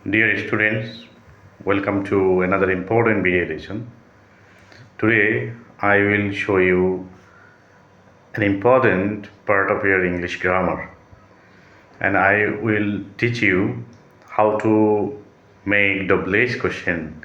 Dear students, welcome to another important B.ed lesson. Today I will show you an important part of your English grammar, and I will teach you how to make double H question,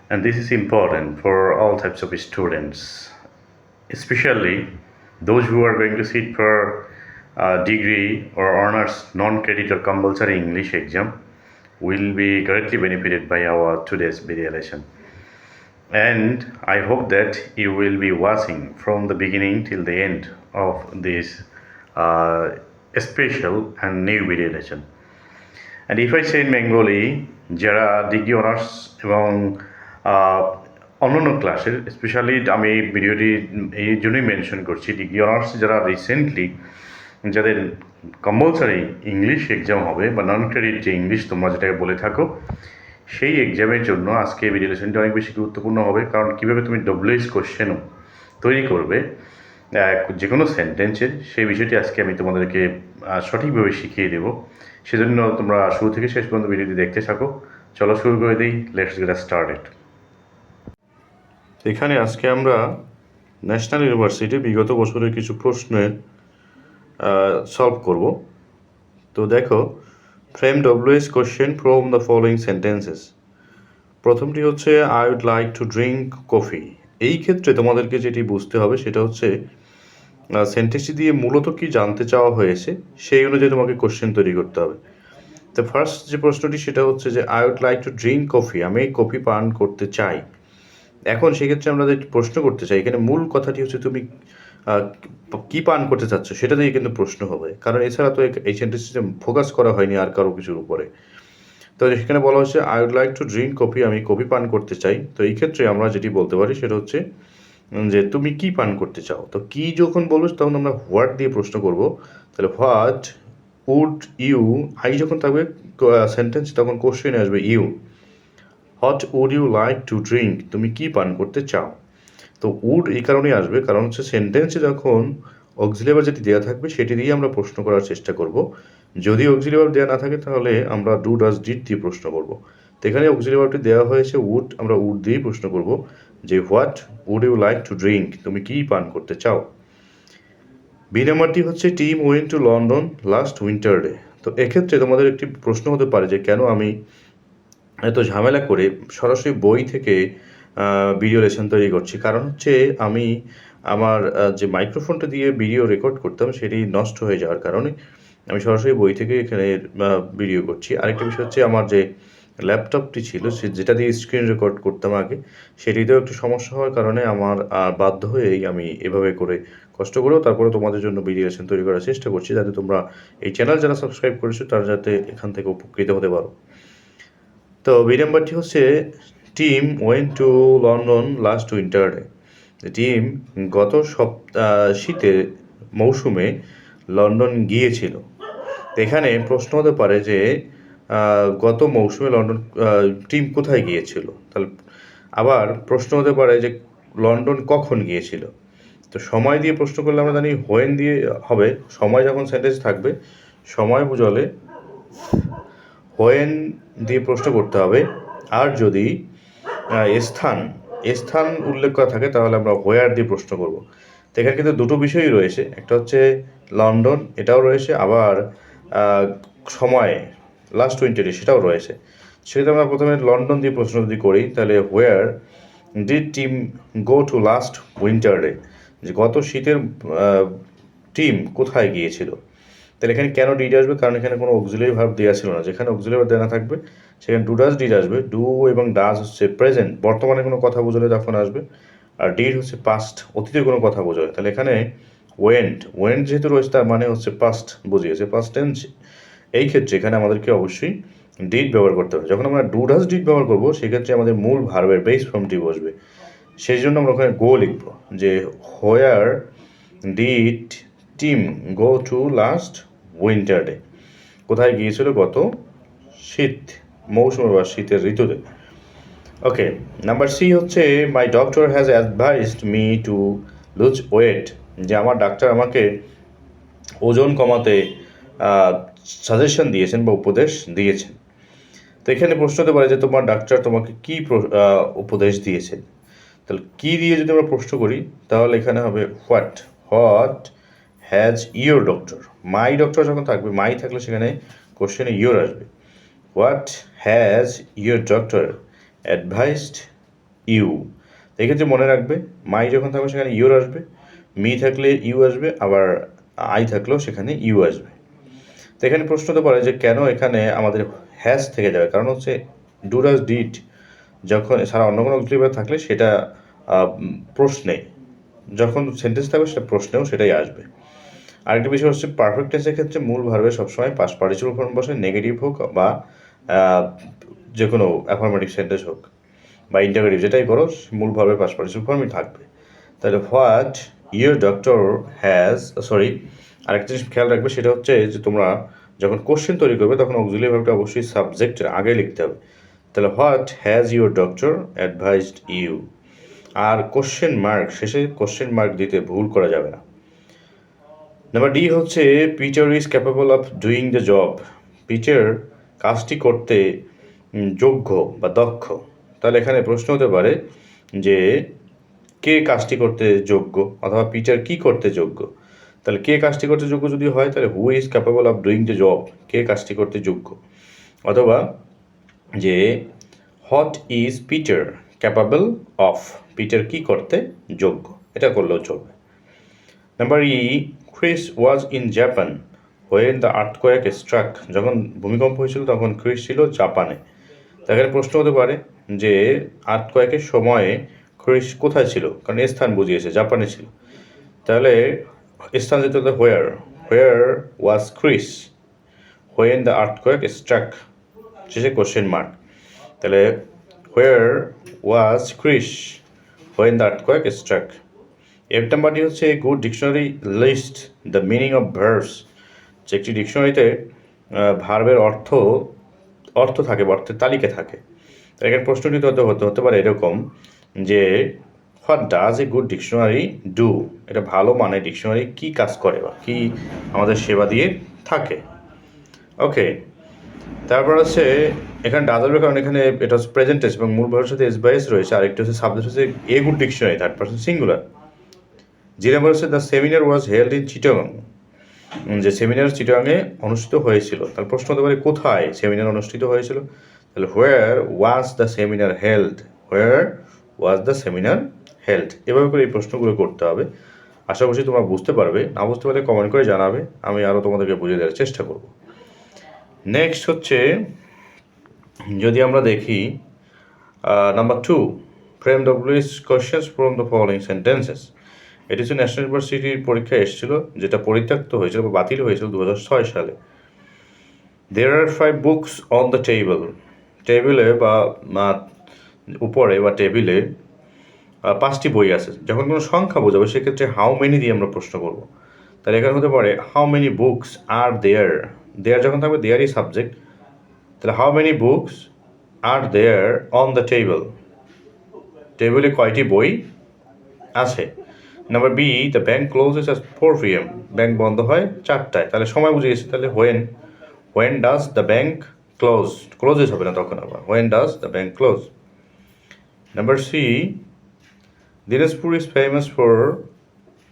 and this is important for all types of students, especially those who are going to sit for degree or honors non-credit or compulsory English exam will be greatly benefited by our today's video lesson. And I hope that you will be watching from the beginning till the end of this special and new video lesson. And if I say in Bengali, যারা degree honours এবং অন্যান্য ক্লাসের, specially আমি ভিডিওটি এই জন্যই mention করছি, degree honours যারা রিসেন্টলি যাদের কম্পালসারি ইংলিশ এক্সাম হবে বা নন ক্রেডিট যে ইংলিশ তোমরা যেটাকে বলে থাকো, সেই এক্সামের জন্য আজকে ভিডিও লেসনটি অনেক বেশি গুরুত্বপূর্ণ হবে। কারণ কীভাবে তুমি ডব্লিউএইচ কোশ্চেনও তৈরি করবে যে কোনো সেন্টেন্সের, সেই বিষয়টি আজকে আমি তোমাদেরকে সঠিকভাবে শিখিয়ে দেবো। সেজন্য তোমরা শুরু থেকে শেষ পর্যন্ত ভিডিওটি দেখতে থাকো। চলো শুরু করে দিই, লেটস গেট স্টার্টেড। এখানে আজকে আমরা ন্যাশনাল ইউনিভার্সিটি বিগত বছরের কিছু প্রশ্নের সলভ করব। তো দেখো, frame WH question from the following sentences. প্রথমটি হচ্ছে I would like to drink coffee. এই ক্ষেত্রে তোমাদেরকে যেটি বুঝতে হবে সেটা হচ্ছে সেন্টেন্সটি দিয়ে মূলত কি জানতে চাওয়া হয়েছে সেই অনুযায়ী তোমাকে কোশ্চেন তৈরি করতে হবে। তো ফার্স্ট যে প্রশ্নটি সেটা হচ্ছে যে I would like to drink coffee, আমি কফি পান করতে চাই। এখন সেক্ষেত্রে আমরা যে প্রশ্ন করতে চাই, এখানে মূল কথাটি হচ্ছে তুমি কী পান করতে চাচ্ছ সেটা দিয়ে কিন্তু প্রশ্ন হবে, কারণ এছাড়া তো এই সেন্টেন্সটিতে ফোকাস করা হয়নি আর কারো কিছুর উপরে। তো সেখানে বলা হচ্ছে I would like to drink coffee, আমি কফি পান করতে চাই। তো এই ক্ষেত্রে আমরা যেটি বলতে পারি সেটা হচ্ছে যে তুমি কি পান করতে চাও। তো কি যখন বলবো তখন আমরা হোয়াট দিয়ে প্রশ্ন করব। তাহলে হোয়াট উড ইউ, আই যখন থাকবে সেন্টেন্স তখন কোশ্চেনে আসবে you. What would you like to drink, তুমি কি পান করতে চাও। তো উড এই কারণেই আসবে কারণ হচ্ছে সেন্টেন্সে যখন অক্সিলিয়ারি ভার্ব যেটি দেওয়া থাকবে সেটি দিয়ে আমরা প্রশ্ন করার চেষ্টা করব। যদি অক্সিলিয়ারি ভার্ব দেওয়া না থাকে তাহলে আমরা ডু ডাজ ডিড দিয়ে প্রশ্ন করব। তো এখানে অক্সিলিয়ারি ভার্বটি দেওয়া হয়েছে উড, আমরা উড দিয়েই প্রশ্ন করব যে what would you like to drink, তুমি কি পান করতে চাও। বি নাম্বারটি হচ্ছে Tim went to London last winter day. তো এক্ষেত্রে তোমাদের একটি প্রশ্ন হতে পারে যে কেন আমি এত ঝামেলা করে সরাসরি বই থেকে ভিডিও লেসন তৈরি করছি। কারণ হচ্ছে আমি আমার যে মাইক্রোফোনটা দিয়ে ভিডিও রেকর্ড করতাম সেটি নষ্ট হয়ে যাওয়ার কারণে আমি সরাসরি বই থেকে এখানে ভিডিও করছি। আরেকটা বিষয় হচ্ছে আমার যে ল্যাপটপটি ছিল যেটা দিয়ে স্ক্রিন রেকর্ড করতাম আগে, সেটিতেও একটু সমস্যা হওয়ার কারণে আমার বাধ্য হয়েই আমি এভাবে করে কষ্ট করেও তারপরে তোমাদের জন্য ভিডিও লেসন তৈরি করার চেষ্টা করছি, যাতে তোমরা এই চ্যানেল যারা সাবস্ক্রাইব করেছো তারা যাতে এখান থেকে উপকৃত হতে পারো। তো বি নাম্বারটি হচ্ছে Tim went to London last winter day. Team গত শীতের মৌসুমে লন্ডন গিয়েছিল। এখানে প্রশ্ন হতে পারে যে গত মৌসুমে লন্ডন টিম কোথায় গিয়েছিল। তাহলে আবার প্রশ্ন হতে পারে যে লন্ডন কখন গিয়েছিল। তো সময় দিয়ে প্রশ্ন করলে আমরা জানি হোয়েন দিয়ে হবে, সময় যখন সেন্টেন্স থাকবে সময় বোঝালে হোয়েন দিয়ে প্রশ্ন করতে হবে। আর যদি স্থান উল্লেখ করা থাকে তাহলে আমরা হোয়ার দিয়ে প্রশ্ন করব। তো এখানে কিন্তু দুটো বিষয়ই রয়েছে, একটা হচ্ছে লন্ডন এটাও রয়েছে, আবার সময় লাস্ট উইন্টারে সেটাও রয়েছে। সেটা আমরা প্রথমে লন্ডন দিয়ে প্রশ্ন যদি করি তাহলে where did team go to last winter day, যে গত শীতের টিম কোথায় গিয়েছিল। তাহলে এখানে কেন ডিড আসবে, কারণ এখানে কোনো অক্সিলিয়ারি ভার্ব দেওয়া ছিল না। যেখানে অক্সিলিয়ারি ভার্ব দেওয়া থাকবে সেখানে ডু ডাজ ডিড আসবে। ডু এবং ডাজ হচ্ছে প্রেজেন্ট, বর্তমানে কোনো কথা বোঝালে তখন আসবে, আর ডিড হচ্ছে পাস্ট, অতীতের কোনো কথা বোঝালে। তাহলে এখানে ওয়েন্ট যেহেতু রয়েছে তার মানে হচ্ছে পাস্ট বুঝিয়েছে, পাস্ট টেন্স। এই ক্ষেত্রে এখানে আমাদেরকে অবশ্যই ডিড ব্যবহার করতে হবে। যখন আমরা ডু ডাজ ডিড ব্যবহার করবো সেক্ষেত্রে আমাদের মূল ভার্বের বেস ফর্মটি বসবে। সেই জন্য আমরা ওখানে গো লিখবো, যে where did team go to last winter day, কোথায় গিয়েছিল গত শীত মৌসুমে বা শীতের ঋতুতে। ওকে, নাম্বার সি হচ্ছে my doctor has advised me to lose weight, যে আমার ডাক্তার আমাকে ওজন কমাতে সাজেশন দিয়েছেন বা উপদেশ দিয়েছেন। তো এখানে প্রশ্ন হতে পারে যে তোমার ডাক্তার তোমাকে কি উপদেশ দিয়েছেন। তাহলে কি দিয়ে যদি আমরা প্রশ্ন করি তাহলে এখানে হবে what what has your doctor. My doctor যখন থাকবে, মাই থাকলে সেখানে কোশ্চেনে ইয়োর আসবে। What has your doctor advised you. এক্ষেত্রে মনে রাখবে মাই যখন থাকবে সেখানে ইউর আসবে, মি থাকলে ইউ আসবে, আবার আই থাকলেও সেখানে ইউ আসবে। তো এখানে প্রশ্ন হতে পারে যে কেন এখানে আমাদের হ্যাজ থেকে যাবে, কারণ হচ্ছে ডু ডাজ ডিড যখন সারা অন্য কোনো অক্সিলারি থাকলে সেটা প্রশ্নে, যখন সেন্টেন্স থাকবে সেটা প্রশ্নেও সেটাই আসবে। আরেকটা বিষয় হচ্ছে পারফেক্ট টেন্সের ক্ষেত্রে মূল ভার্বে সবসময় পাস্ট পার্টিসিপল ফর্ম বসে, নেগেটিভ হোক বা যে কোনো অ্যাফার্মেটিভ সেন্টেন্স হোক বা ইন্টারোগেটিভ, যেটাই করো মূল ভার্বে পাস্ট পার্টিসিপল ফর্মই থাকবে। তাহলে হোয়াট ইয়োর ডক্টর হ্যাজ, আরেকটা জিনিস খেয়াল রাখবে সেটা হচ্ছে যে তোমরা যখন কোশ্চেন তৈরি করবে তখন অক্সিলারি ভার্বটা অবশ্যই সাবজেক্টের আগে লিখতে হবে। তাহলে what has your doctor advised you. আর কোশ্চেন মার্ক শেষে কোশ্চেন মার্ক দিতে ভুল করা যাবে না। নাম্বার ডি হচ্ছে Peter is capable of doing the job. Peter কাজটি করতে যোগ্য বা দক্ষ। তাহলে এখানে প্রশ্ন হতে পারে যে কে কাজটি করতে যোগ্য, অথবা পিটার কি করতে যোগ্য। তাহলে কে কাজটি করতে যোগ্য যদি হয় তাহলে who is capable of doing the job, কে কাজটি করতে যোগ্য। অথবা যে what is Peter capable of, Peter কি করতে যোগ্য, এটা করলেও চলবে। Number E Chris was in Japan when the earthquake struck. যখন ভূমিকম্প হয়েছিল তখন ক্রিস ছিল জাপানে। এখানে প্রশ্ন হতে পারে যে আর্থকোয়েকের সময়ে ক্রিস কোথায় ছিল, কারণ স্থান বুঝিয়েছে জাপানে ছিল। তাহলে স্থান যেতে হতো where, where was Chris when the earthquake struck, শেষে কোশ্চেন মার্ক। তাহলে where was Chris when the earthquake struck. এর নাম্বারটি হচ্ছে good dictionary list the meaning of verbs, যে একটি ডিকশনারিতে ভার্বের অর্থ থাকে বা অর্থের তালিকা থাকে। এখানে প্রশ্নটি হতে পারে এরকম যে what does a good dictionary do, এটা ভালো মানে ডিকশনারি কি কাজ করে বা কি আমাদের সেবা দিয়ে থাকে। ওকে, তারপর হচ্ছে এখানে ডাজের কারণ এখানে এটা হচ্ছে প্রেজেন্ট টেন্স এবং মূল ভার্বের সাথে এস বাই এস রয়েছে, আরেকটি হচ্ছে সাবজেক্ট হচ্ছে a good dictionary, third person singular. G number হচ্ছে the seminar was held in Chittagong, যে সেমিনার চিটাগংয়ে অনুষ্ঠিত হয়েছিল। তার প্রশ্ন হতে পারে কোথায় সেমিনার অনুষ্ঠিত হয়েছিল, তাহলে where was the seminar held, where was the seminar held. এভাবে করে এই প্রশ্নগুলো করতে হবে। আশা করছি তোমরা বুঝতে পারবে, না বুঝতে পারলে কমেন্ট করে জানাবে, আমি আরও তোমাদেরকে বুঝিয়ে দেওয়ার চেষ্টা করব। নেক্সট হচ্ছে যদি আমরা দেখি number 2 frame WH questions from the following sentences. এটি হচ্ছে ন্যাশনাল ইউনিভার্সিটির পরীক্ষায় এসেছিল, যেটা পরিত্যক্ত হয়েছিল বা বাতিল হয়েছিল 2006 সালে। দেয়ার আর 5 বুকস অন দ্য টেবিল, টেবিলে বা উপরে বা টেবিলে 5টি বই আছে। যখন কোনো সংখ্যা বোঝাবে সেক্ষেত্রে হাউ মেনি দিয়ে আমরা প্রশ্ন করব। তাহলে এখানে হতে পারে how many books are there, there যখন থাকবে দেয়ারই সাবজেক্ট, তাহলে how many books are there on the table, টেবিলে কয়টি বই আছে। Number B the bank closes at 4 PM, bank বন্ধ হয় 4টায়, তাহলে সময় বুঝে গেছে। তাহলে when does the bank close, closes হবে না তখন, আবার when does the bank close. Number C Dinajpur is famous for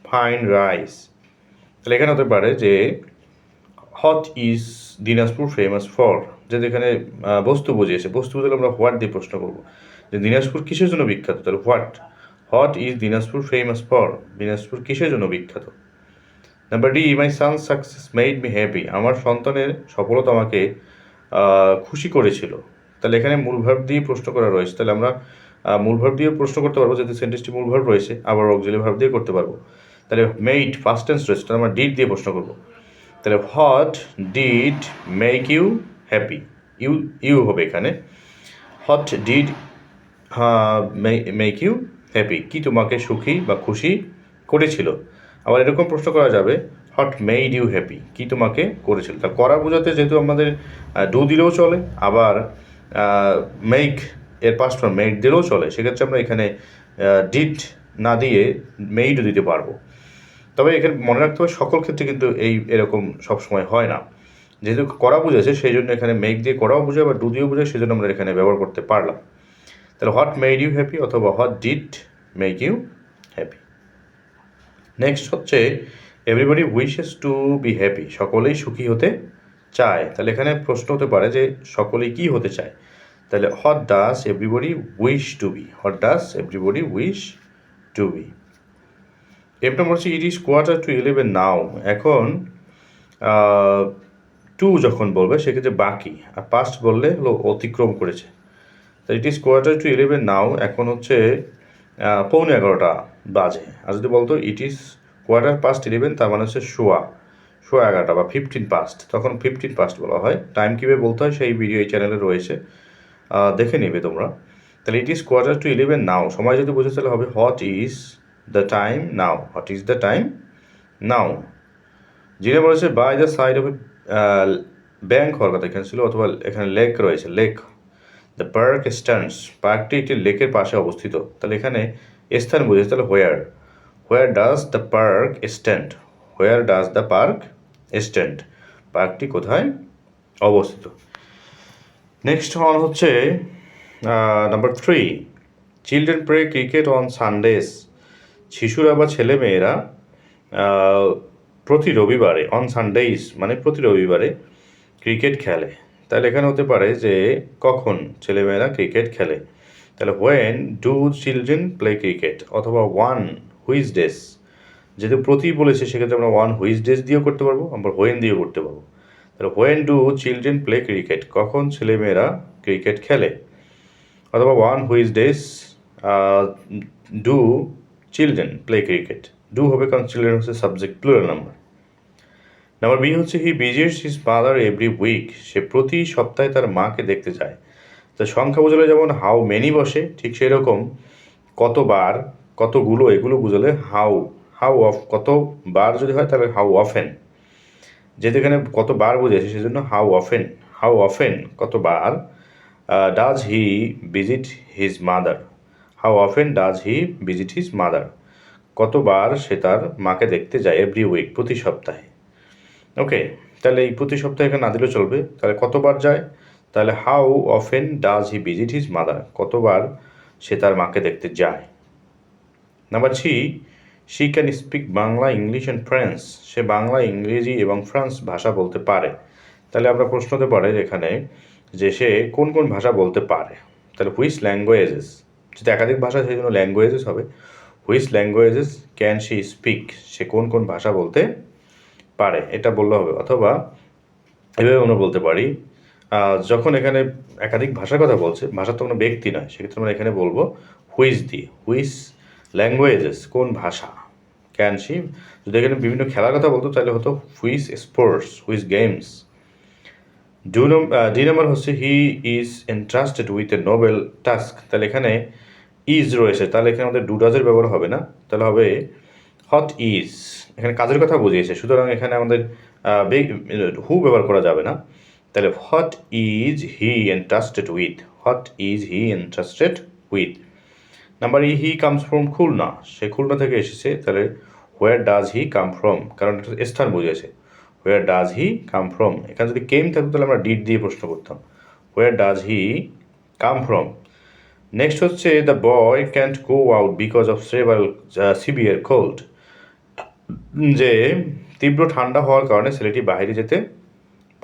fine rice, তাহলে এখানে হতে পারে যে what is Dinajpur famous for, যে যেখানে বস্তু বুঝিয়েছে, বস্তু বুঝলে আমরা হোয়াট দিয়ে প্রশ্ন করবো যে দিনাজপুর কিসের জন্য বিখ্যাত, তাহলে what is Dinajpur famous for, Dinajpur কিসের জন্য বিখ্যাত। নাম্বার ডি মাই সান সাকসেস মেড মি হ্যাপি, আমার সন্তানের সফলতা আমাকে খুশি করেছিল। তাহলে এখানে মূল ভার্ব দিয়ে প্রশ্ন করা রয়েছে, তাহলে আমরা মূল ভার্ব দিয়ে প্রশ্ন করতে পারবো, যেহেতু সেন্টেন্সটি মূল ভার্ব রয়েছে, আবার অক্সিলারি ভার্ব দিয়ে করতে পারবো। তাহলে মেড ফার্স্ট টেন্স রয়েছে, তাহলে আমরা ডিড দিয়ে প্রশ্ন করবো। তাহলে what did make you happy, you হবে এখানে। What did make you happy, কি তোমাকে সুখী বা খুশি করেছিল। আবার এরকম প্রশ্ন করা যাবে হোয়াট মেড ইউ হ্যাপি, কি তোমাকে করেছিল। তা করা বোঝাতে যেহেতু আমাদের ডু দিলেও চলে, আবার মেক এর পাস্ট ফর্ম মেড দিলেও চলে, সেক্ষেত্রে আমরা এখানে ডিড না দিয়ে মেইডও দিতে পারবো। তবে এখানে মনে রাখতে হবে সকল ক্ষেত্রে কিন্তু এরকম সবসময় হয় না, যেহেতু করা বুঝেছে সেই জন্য এখানে মেক দিয়ে করাও বোঝায় বা ডু দিয়েও বোঝায়, সেই জন্য আমরা এখানে ব্যবহার করতে পারলাম। তাহলে হোয়াট মেড ইউ হ্যাপি অথবা what did make you happy. Next হচ্ছে everybody wishes to be happy, সকলেই সুখী হতে চায়। তাহলে এখানে প্রশ্ন হতে পারে যে সকলেই কি হতে চায়, তাহলে what does everybody wish to be, what does everybody wish to be. F number হচ্ছে ইট ইজ 11:45 নাও, এখন টু যখন বলবে সেক্ষেত্রে বাকি, আর পাস্ট বললে হলো অতিক্রম করেছে। তো ইট ইজ 11:45 নাও, এখন হচ্ছে 11:15 বাজে। আর যদি বলতো ইট ইজ 11:15 তার মানে হচ্ছে সোয়া 11টা বা 15 পাস্ট, তখন 15 পাস্ট বলা হয়। টাইম কীভাবে বলতে হয় সেই ভিডিও এই চ্যানেলে রয়েছে, দেখে নেবে তোমরা। তাহলে ইট ইজ 11:45 নাও, সময় যদি বোঝে তাহলে হবে what is the time now, what is the time now. যিনি বলেছে by the side of bank হওয়ার কথা এখানে ছিল, অথবা এখানে লেক রয়েছে, লেক। দ্য পার্ক স্ট্যান্ডস, পার্কটি একটি লেকের পাশে অবস্থিত। তাহলে এখানে স্থান বুঝেছে, তাহলে where, where does the park stand, where does the park stand, পার্কটি কোথায় অবস্থিত। নেক্সট ওয়ান হচ্ছে number 3, children play cricket on Sundays, শিশুরা বা ছেলেমেয়েরা প্রতি রবিবারে, অন সানডেজ মানে প্রতি রবিবারে ক্রিকেট খেলে। তাহলে এখানে হতে পারে যে কখন ছেলেমেয়েরা ক্রিকেট খেলে, তাহলে when do children play cricket, অথবা ওয়ান হুইচ ডেজ, যেহেতু প্রতি বলেছে সেক্ষেত্রে আমরা ওয়ান হুইচ ডেজ দিয়েও করতে পারবো, আমরা হোয়েন দিয়েও করতে পারবো। তাহলে when do children play cricket, কখন ছেলেমেয়েরা ক্রিকেট খেলে, অথবা on which days do children play cricket, do হবে কারণ চিলড্রেন হচ্ছে subject plural number. Number B হচ্ছে he visits his mother every week, সে প্রতি সপ্তাহে তার মাকে দেখতে যায়। তো সংখ্যা বোঝালে যেমন হাউ মেনি বসে, ঠিক সেই রকম কতবার, কতগুলো, এগুলো বুঝালে হাউ, হাউ অফ, কতবার যদি হয় তাহলে হাউ অফেন, যেহেতু এখানে কতবার বুঝেছে সেই জন্য হাউ অফেন, হাউ অফেন কতবার। Does he visit his mother, how often does he visit his mother, কতবার সে তার মাকে দেখতে যায়, এভরি উইক প্রতি সপ্তাহে। ওকে, তাহলে এই প্রতি সপ্তাহে এখানে না দিলেও চলবে, তাহলে কতবার যায়, তাহলে how often does he visit his mother, কতবার সে তার মাকে দেখতে যায়। Number 3, she can speak Bangla, English and French, সে বাংলা, ইংরেজি এবং ফ্রান্স ভাষা বলতে পারে। তাহলে আমরা প্রশ্ন হতে পারে এখানে যে সে কোন কোন ভাষা বলতে পারে, তাহলে হুইচ ল্যাঙ্গুয়েজেস, যদি একাধিক ভাষা সেই জন্য ল্যাঙ্গুয়েজেস হবে, which languages can she speak, সে কোন কোন ভাষা বলতে পারে, এটা বললে হবে। অথবা এভাবে আমরা বলতে পারি যখন এখানে একাধিক ভাষার কথা বলছে, ভাষা তো কোনো ব্যক্তি নয়, সেক্ষেত্রে আমরা এখানে বলবো হুইচ দিয়ে, হুইচ ল্যাঙ্গুয়েজেস কোন ভাষা, ক্যান শি, যদি এখানে বিভিন্ন খেলার কথা বলতো তাহলে হতো which sports, which games. D number হচ্ছে he is entrusted with a noble task, তাহলে এখানে ইজ রয়েছে, তাহলে এখানে আমাদের ডু ডাজের ব্যবহার হবে না, তাহলে হবে হোয়াট ইজ, এখানে কাজের কথা বুঝিয়েছে, সুতরাং এখানে আমাদের হু ব্যবহার করা যাবে না। তাহলে what is he entrusted with, what is he entrusted with. Number E, he comes from Khulna, সে খুলনা থেকে এসেছে, তাহলে হোয়ার ডাজ হি কাম ফ্রম, কারণ এটা স্থান বুঝিয়েছে, হোয়ার ডাজ হি কাম ফ্রম। এখানে যদি কেম থাকতো তাহলে আমরা ডিড দিয়ে প্রশ্ন করতাম, where does he come from. Next হচ্ছে the boy can't go out because of severe cold, যে তীব্র ঠান্ডা হওয়ার কারণে ছেলেটি বাইরে যেতে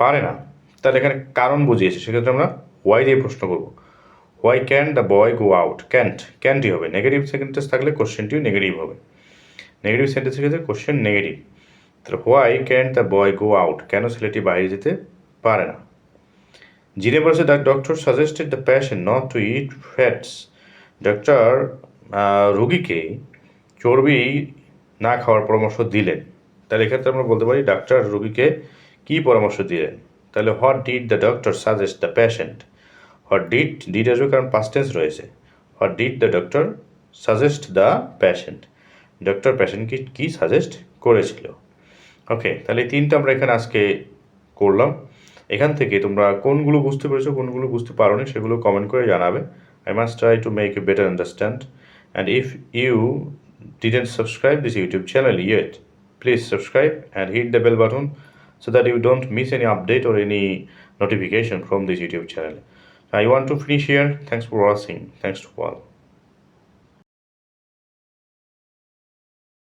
পারে না। তাহলে এখানে কারণ বুঝিয়েছে, সেক্ষেত্রে আমরা হোয়াই দিয়ে প্রশ্ন করব, why can the boy go out, ক্যান্টই হবে। নেগেটিভ সেন্টেন্স থাকলে কোশ্চেনটিও নেগেটিভ হবে, নেগেটিভ সেন্টেন্সের ক্ষেত্রে কোশ্চেন নেগেটিভ। তাহলে why can the boy go out, কেন ছেলেটি বাইরে যেতে পারে না। জিনে বলেছে the doctor suggested the patient not to eat fats, doctor রুগীকে চর্বি না খাওয়ার পরামর্শ দিলেন। তাহলে এক্ষেত্রে আমরা বলতে পারি ডাক্তার রুগীকে কী পরামর্শ দিলেন, তাহলে what did the doctor suggest the patient, what did আসবে কারণ পাস্ট টেন্স রয়েছে, what did the doctor suggest the patient, doctor প্যাশেন্টকে কী সাজেস্ট করেছিল। ওকে, তাহলে এই তিনটা আমরা এখানে আজকে করলাম। এখান থেকে তোমরা কোনগুলো বুঝতে পেরেছো, কোনগুলো বুঝতে পারোনি সেগুলো কমেন্ট করে জানাবে। I must try to make you better understand. And if you didn't subscribe this YouTube channel yet, please subscribe and hit the bell button so that you don't miss any update or any notification from this YouTube channel. I want to finish here. Thanks for watching. Thanks to all.